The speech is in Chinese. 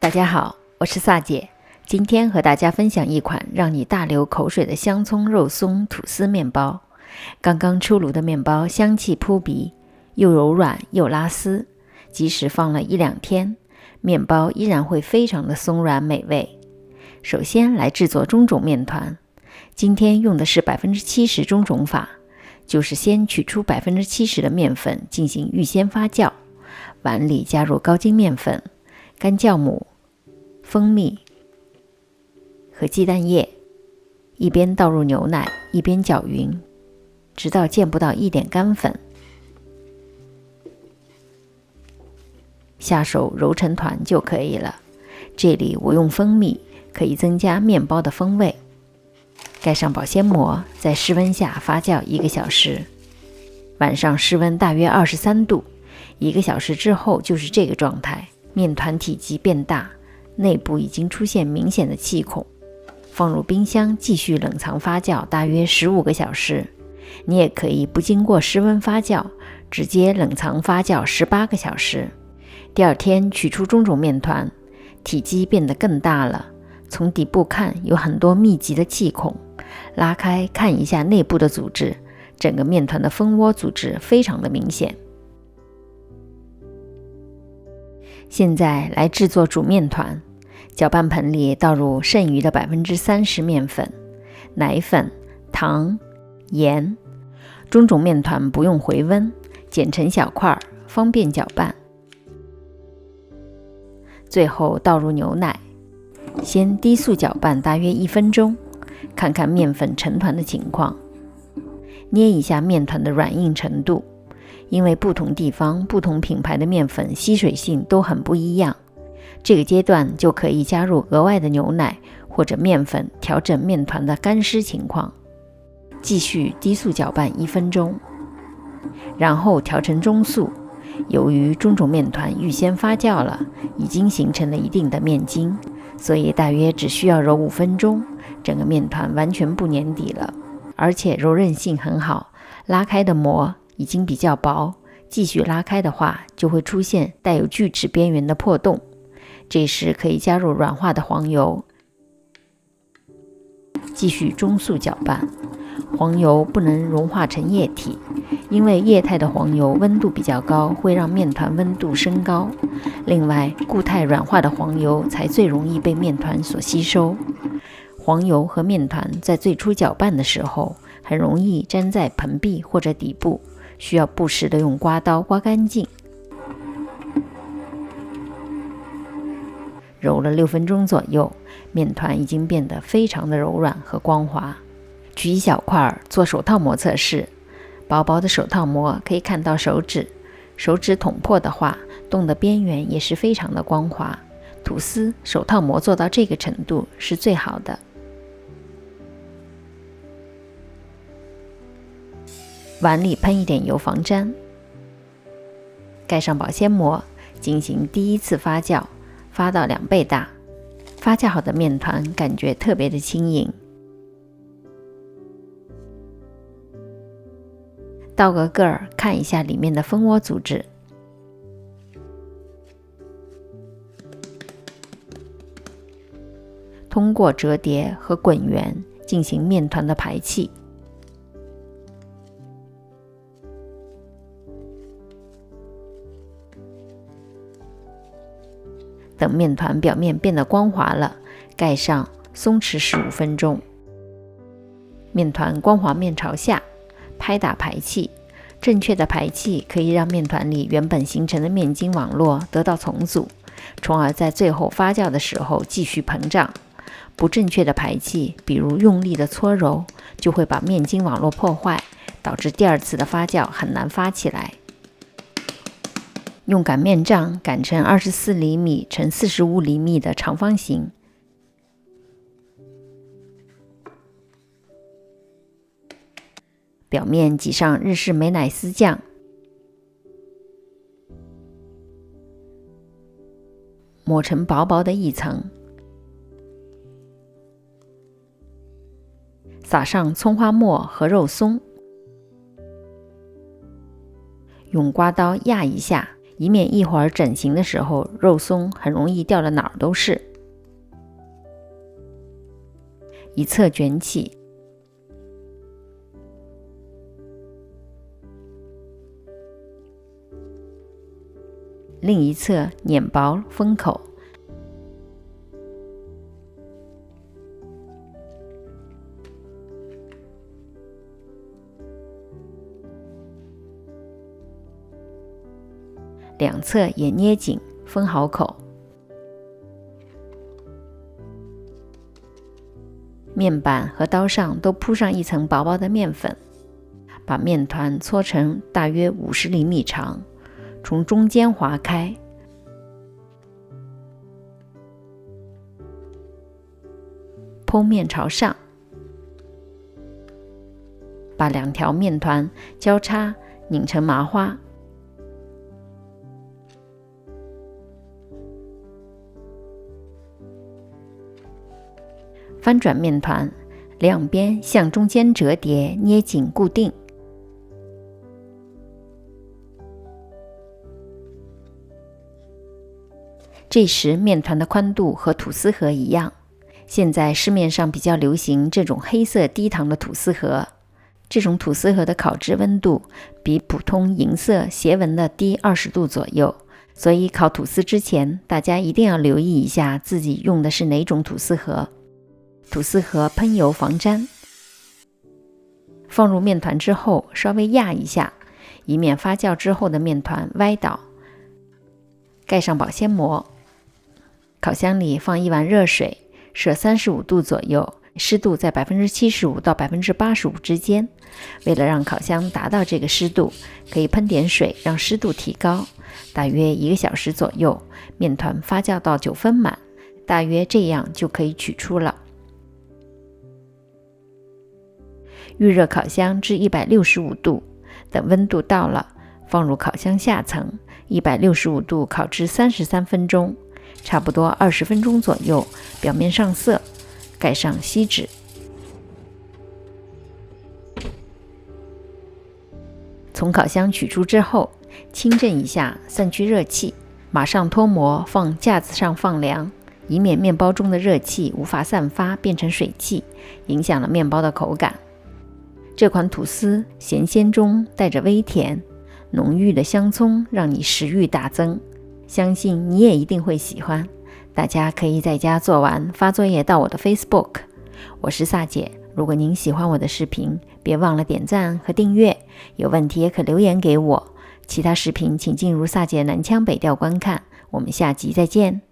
大家好，我是萨姐，今天和大家分享一款让你大流口水的香葱肉松吐司面包。刚刚出炉的面包香气扑鼻，又柔软又拉丝，即使放了1-2天，面包依然会非常的松软美味。首先来制作中种面团，今天用的是70%中种法，就是先取出70%的面粉进行预先发酵，碗里加入高筋面粉、干酵母、蜂蜜和鸡蛋液，一边倒入牛奶，一边搅匀，直到见不到一点干粉。下手揉成团就可以了。这里我用蜂蜜，可以增加面包的风味。盖上保鲜膜，在室温下发酵1个小时。晚上室温大约23度，1个小时之后就是这个状态，面团体积变大，内部已经出现明显的气孔。放入冰箱继续冷藏发酵大约15个小时。你也可以不经过室温发酵，直接冷藏发酵18个小时。第二天取出中种面团，体积变得更大了，从底部看有很多密集的气孔，拉开看一下内部的组织，整个面团的蜂窝组织非常的明显。现在来制作煮面团，搅拌盆里倒入剩余的30%面粉、奶粉、糖、盐。中种面团不用回温，剪成小块，方便搅拌。最后倒入牛奶，先低速搅拌大约1分钟，看看面粉成团的情况，捏一下面团的软硬程度，因为不同地方、不同品牌的面粉吸水性都很不一样。这个阶段就可以加入额外的牛奶或者面粉，调整面团的干湿情况。继续低速搅拌1分钟，然后调成中速。由于中种面团预先发酵了，已经形成了一定的面筋，所以大约只需要揉5分钟，整个面团完全不粘底了，而且柔韧性很好，拉开的膜已经比较薄，继续拉开的话就会出现带有锯齿边缘的破洞。这时可以加入软化的黄油，继续中速搅拌。黄油不能融化成液体，因为液态的黄油温度比较高，会让面团温度升高。另外，固态软化的黄油才最容易被面团所吸收。黄油和面团在最初搅拌的时候，很容易粘在盆壁或者底部，需要不时的用刮刀刮干净。揉了6分钟左右，面团已经变得非常的柔软和光滑。取一小块做手套膜测试，薄薄的手套膜可以看到手指，手指捅破的话，洞的边缘也是非常的光滑。吐司手套膜做到这个程度是最好的。碗里喷一点油防粘，盖上保鲜膜，进行第一次发酵，发到2倍大。发酵好的面团感觉特别的轻盈。倒个个儿，看一下里面的蜂窝组织。通过折叠和滚圆进行面团的排气。等面团表面变得光滑了，盖上，松弛15分钟。面团光滑面朝下，拍打排气。正确的排气可以让面团里原本形成的面筋网络得到重组，从而在最后发酵的时候继续膨胀。不正确的排气，比如用力的搓揉，就会把面筋网络破坏，导致第2次的发酵很难发起来。用擀面杖擀成24厘米乘45厘米的长方形。表面挤上日式美乃滋酱，抹成薄薄的一层，撒上葱花末和肉松，用刮刀压一下，以免一会儿整形的时候肉松很容易掉得哪儿都是。一侧卷起，另一侧碾薄封口，两侧也捏紧封好口。面板和刀上都铺上一层薄薄的面粉，把面团搓成大约50厘米长，从中间划开，剖面朝上，把2条面团交叉拧成麻花。翻转面团，两边向中间折叠，捏紧固定。这时面团的宽度和吐司盒一样。现在市面上比较流行这种黑色低糖的吐司盒，这种吐司盒的烤制温度比普通银色斜纹的低20度左右，所以烤吐司之前，大家一定要留意一下自己用的是哪种吐司盒。吐司盒喷油防粘，放入面团之后稍微压一下，以免发酵之后的面团歪倒。盖上保鲜膜，烤箱里放1碗热水，设35度左右，湿度在 75% 到 85% 之间。为了让烤箱达到这个湿度，可以喷点水让湿度提高，大约1个小时左右，面团发酵到9分满，大约这样就可以取出了。预热烤箱至165度，等温度到了，放入烤箱下层，165度烤至33分钟，差不多20分钟左右，表面上色，盖上锡纸。从烤箱取出之后，轻震一下，散去热气，马上脱模放架子上放凉，以免面包中的热气无法散发变成水汽，影响了面包的口感。这款吐司咸鲜中带着微甜，浓郁的香葱让你食欲大增，相信你也一定会喜欢。大家可以在家做完发作业到我的 Facebook。 我是萨姐，如果您喜欢我的视频，别忘了点赞和订阅，有问题也可留言给我。其他视频请进入萨姐南腔北调观看，我们下集再见。